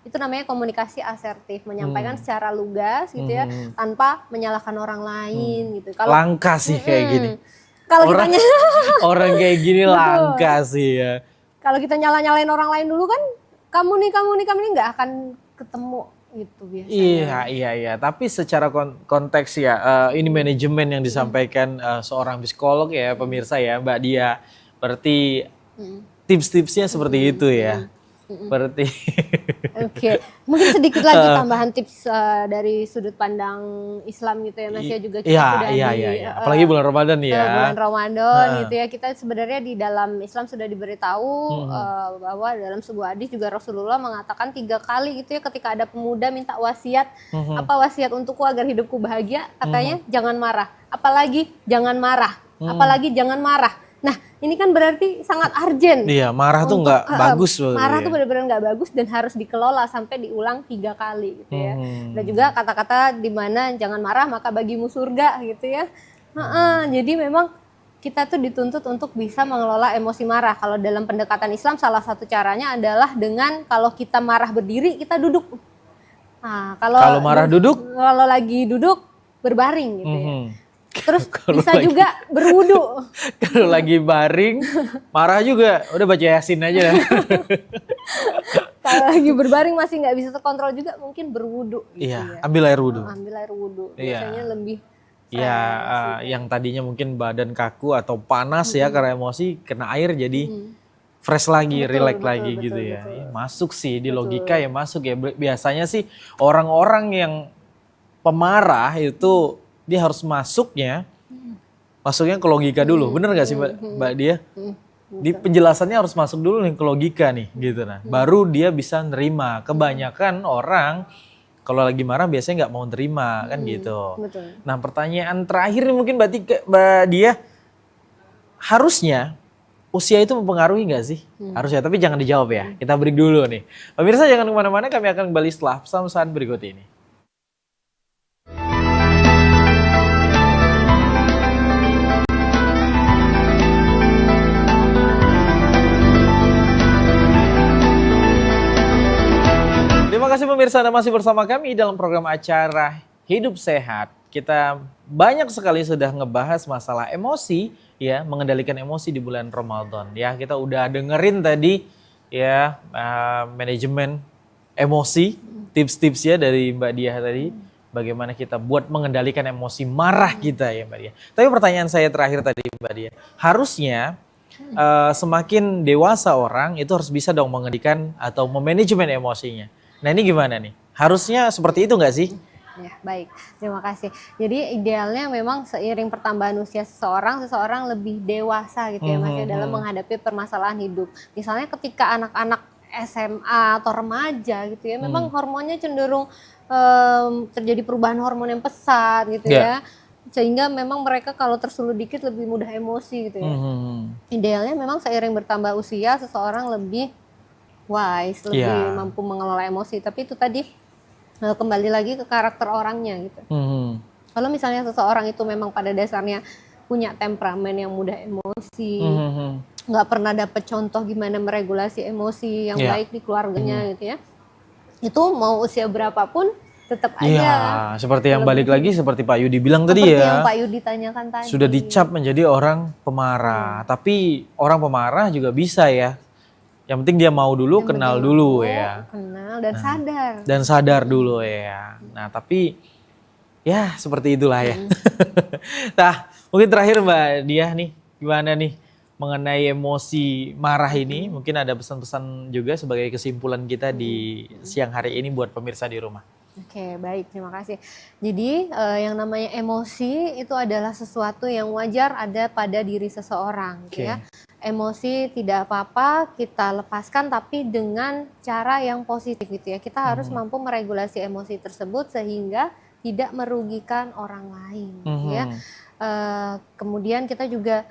Itu namanya komunikasi asertif, menyampaikan secara lugas gitu ya, tanpa menyalahkan orang lain gitu. Kalau langka sih kayak gini. Kalau orang kayak gini langka sih ya. Kalau kita nyalain orang lain dulu kan, kamu nih nggak akan ketemu itu biasanya. Iya. Tapi secara konteks ya, ini manajemen yang disampaikan seorang psikolog ya, pemirsa ya, Mbak Dia. Berarti tips-tipsnya seperti itu ya. Berarti Oke, mungkin sedikit lagi tambahan tips dari sudut pandang Islam gitu ya Mas ya, juga kita sudah iya. Apalagi bulan Ramadan ya. bulan Ramadan gitu ya, kita sebenarnya di dalam Islam sudah diberitahu bahwa dalam sebuah hadis juga Rasulullah mengatakan 3 kali gitu ya, ketika ada pemuda minta wasiat, apa wasiat untukku agar hidupku bahagia, katanya jangan marah, apalagi jangan marah, apalagi jangan marah. Nah, ini kan berarti sangat urgent. Iya, marah tuh nggak bagus. Marah tuh benar-benar nggak bagus dan harus dikelola sampai diulang 3 kali gitu ya. Dan juga kata-kata di mana jangan marah maka bagimu surga gitu ya. Jadi memang kita tuh dituntut untuk bisa mengelola emosi marah. Kalau dalam pendekatan Islam salah satu caranya adalah dengan kalau kita marah berdiri kita duduk. Nah, kalau marah duduk, kalau lagi duduk berbaring gitu ya. Terus Kalau bisa juga berwudu. kalau lagi baring, marah juga, udah baca Yasin aja dah. Kalau lagi berbaring masih nggak bisa terkontrol juga, mungkin berwudu. Gitu Iya, ya. ambil air wudhu. Ambil air wudu. Iya. Biasanya lebih Ya, yang tadinya mungkin badan kaku atau panas ya karena emosi, kena air jadi fresh lagi, relax lagi gitu ya. Ya, masuk sih di logika ya masuk ya. Biasanya sih orang-orang yang pemarah itu dia harus masuknya ke logika dulu. Bener gak sih Mbak Dia? Di penjelasannya harus masuk dulu nih ke logika nih gitu nah. Baru dia bisa nerima. Kebanyakan orang kalau lagi marah biasanya nggak mau nerima kan gitu. betul. Nah pertanyaan terakhir nih mungkin Mbak Dia, harusnya usia itu mempengaruhi nggak sih? Harusnya, tapi jangan dijawab ya. Kita break dulu nih. Pemirsa jangan kemana-mana, kami akan kembali setelah pesan-pesan berikut ini. Terima kasih pemirsa, Anda masih bersama kami dalam program acara Hidup Sehat. Kita banyak sekali sudah ngebahas masalah emosi, ya, mengendalikan emosi di bulan Ramadan. Ya, kita udah dengerin tadi ya manajemen emosi, tips-tips ya dari Mbak Diah tadi, bagaimana kita buat mengendalikan emosi marah kita ya Mbak Diah. Tapi pertanyaan saya terakhir tadi Mbak Diah, harusnya semakin dewasa orang itu harus bisa dong mengendalikan atau memanajemen emosinya. Nah ini gimana nih? Harusnya seperti itu nggak sih? Ya, baik. Terima kasih. Jadi idealnya memang seiring pertambahan usia seseorang lebih dewasa gitu ya Mas ya, dalam menghadapi permasalahan hidup. Misalnya ketika anak-anak SMA atau remaja gitu ya, memang hormonnya cenderung terjadi perubahan hormon yang pesat gitu ya. Sehingga memang mereka kalau tersulut dikit lebih mudah emosi gitu ya. Idealnya memang seiring bertambah usia seseorang lebih wise, lebih mampu mengelola emosi. Tapi itu tadi kembali lagi ke karakter orangnya gitu. Kalau misalnya seseorang itu memang pada dasarnya punya temperamen yang mudah emosi, nggak pernah dapet contoh gimana meregulasi emosi yang baik di keluarganya gitu ya, itu mau usia berapapun tetap aja. Iya, seperti yang balik lagi seperti Pak Yudi bilang tadi ya. Seperti yang Pak Yudi tanyakan tadi. Sudah dicap menjadi orang pemarah, tapi orang pemarah juga bisa ya. Yang penting dia mau dulu, kenal dulu ya. Kenal dan sadar. Dan sadar dulu ya. Nah tapi ya seperti itulah ya. Nah mungkin terakhir Mbak Diah nih, gimana nih mengenai emosi marah ini? Mungkin ada pesan-pesan juga sebagai kesimpulan kita di siang hari ini buat pemirsa di rumah. Oke, baik, terima kasih. Jadi yang namanya emosi itu adalah sesuatu yang wajar ada pada diri seseorang gitu ya. Emosi tidak apa-apa kita lepaskan tapi dengan cara yang positif gitu ya. Kita harus mampu meregulasi emosi tersebut sehingga tidak merugikan orang lain gitu ya. Kemudian kita juga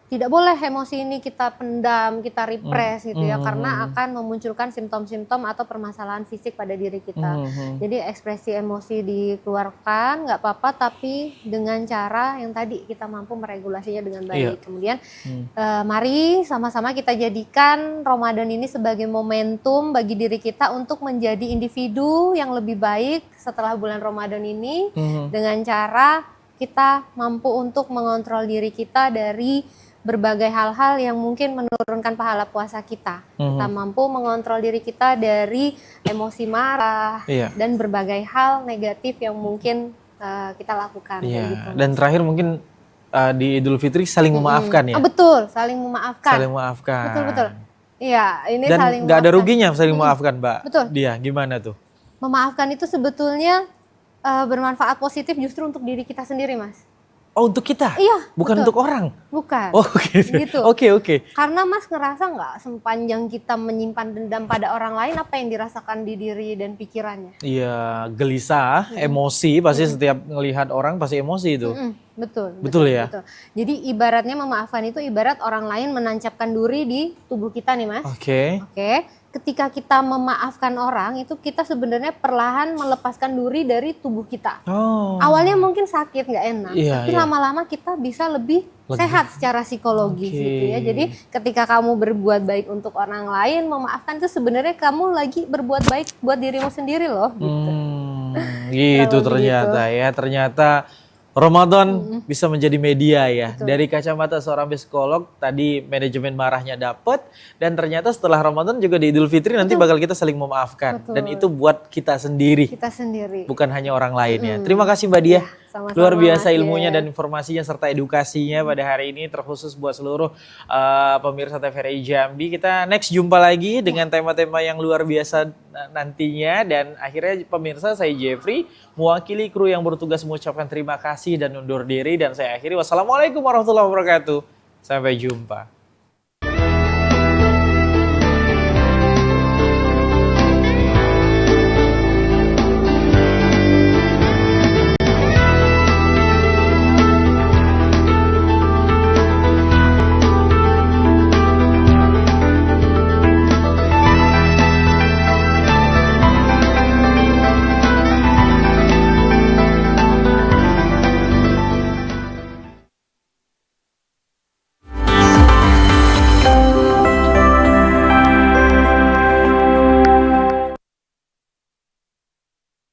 tidak boleh emosi ini kita pendam, kita repress gitu ya, karena akan memunculkan simptom-simptom atau permasalahan fisik pada diri kita. Jadi ekspresi emosi dikeluarkan nggak apa-apa, tapi dengan cara yang tadi kita mampu meregulasinya dengan baik. Kemudian mari sama-sama kita jadikan Ramadan ini sebagai momentum bagi diri kita untuk menjadi individu yang lebih baik setelah bulan Ramadan ini, dengan cara kita mampu untuk mengontrol diri kita dari berbagai hal-hal yang mungkin menurunkan pahala puasa kita. Kita mampu mengontrol diri kita dari emosi marah dan berbagai hal negatif yang mungkin kita lakukan. Gitu. Dan terakhir mungkin di Idul Fitri saling memaafkan ya. Betul, saling memaafkan. Saling memaafkan. Betul. Iya, ini Dan saling nggak ada memaafkan. ruginya saling memaafkan, Mbak. Betul. Dia gimana tuh? Memaafkan itu sebetulnya bermanfaat positif justru untuk diri kita sendiri, Mas. Oh, untuk kita? Iya, Bukan betul. untuk orang? Bukan. Oh gitu. Gitu. Oke. Karena Mas ngerasa nggak sepanjang kita menyimpan dendam pada orang lain, apa yang dirasakan di diri dan pikirannya? Iya, gelisah, emosi, pasti setiap ngelihat orang pasti emosi itu. Betul ya? betul. Jadi ibaratnya memaafkan itu ibarat orang lain menancapkan duri di tubuh kita nih, Mas. Oke. Ketika kita memaafkan orang itu kita sebenarnya perlahan melepaskan duri dari tubuh kita. Oh. Awalnya mungkin sakit, nggak enak, Iya, tapi iya. lama-lama kita bisa lebih sehat secara psikologis Oke. gitu ya. Jadi ketika kamu berbuat baik untuk orang lain, memaafkan itu sebenarnya kamu lagi berbuat baik buat dirimu sendiri loh. Gitu. Gitu Kalau ternyata ya. Ternyata Ramadan bisa menjadi media ya. Dari kacamata seorang psikolog, tadi manajemen marahnya dapet, dan ternyata setelah Ramadan juga di Idul Fitri nanti bakal kita saling memaafkan. Betul. Dan itu buat kita sendiri, Kita sendiri. bukan hanya orang lain ya. Terima kasih Mbak Diah. Sama-sama, Luar biasa Mas ilmunya Diah. dan informasinya serta edukasinya pada hari ini, terkhusus buat seluruh pemirsa TVRI Jambi. Kita next jumpa lagi dengan tema-tema yang luar biasa nantinya. Dan akhirnya pemirsa, saya Jeffrey mewakili kru yang bertugas mengucapkan terima kasih dan undur diri. Dan saya akhiri, wassalamualaikum warahmatullahi wabarakatuh. Sampai jumpa.